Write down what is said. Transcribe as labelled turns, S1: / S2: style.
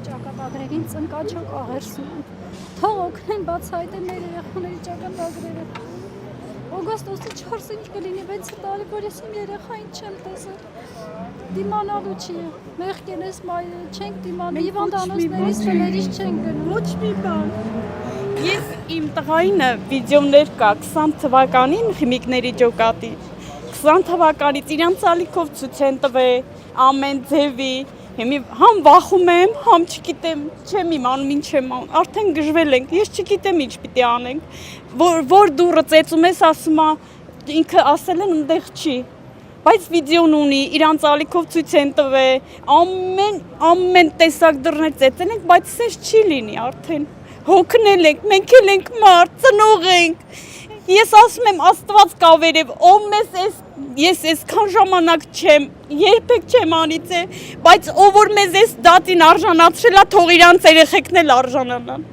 S1: ճակատագրերին ծնկաչոք աղերսում են։ Թող օգնեն բացահայտեն մեր երեխաների ճակատագրերը։ Օգոստոսի 4-ը ինչ կլինի 6 տարի, որ ես իմ երեխային չեմ տեսել։ Դիմանալու չի։ Մեղքերս չենք դիմանում, հիվանդանոցներից տներից չենք գնում։ Ոչ մի բան։
S2: Ես իմ տղային վիդեոներ կա 20 թվականին Խիմիկների ջոկատի 20 թվականից իրանց ալիքով ցույց են տվել ամեն ձևի համ վախում եմ, համ չգիտեմ, չեմ իմանում ինչ եմ անում, արդեն գժվել ենք, ես չգիտեմ ինչ պիտի անենք, որ դուրը ծեծում ես ասում է, ինքը ասել են ընդեղ չի, բայց վիդեոն ունի, իրանց ալիքով ցույց են տվել, ամեն տեսակ դռներ ծեծել ենք, բայց սես չի լինի արդեն, հոգնել ենք, մենք էլ ենք մարդ, ծնող ենք, ես ասում եմ Աստված կավերև, ով մեզ ես այսքան ժամանակ չեմ, երբեք չեմ անիծել, բայց ով որ մեզ այս դատին արժանացրել է, թող իրանց երեխեքն էլ արժանանան։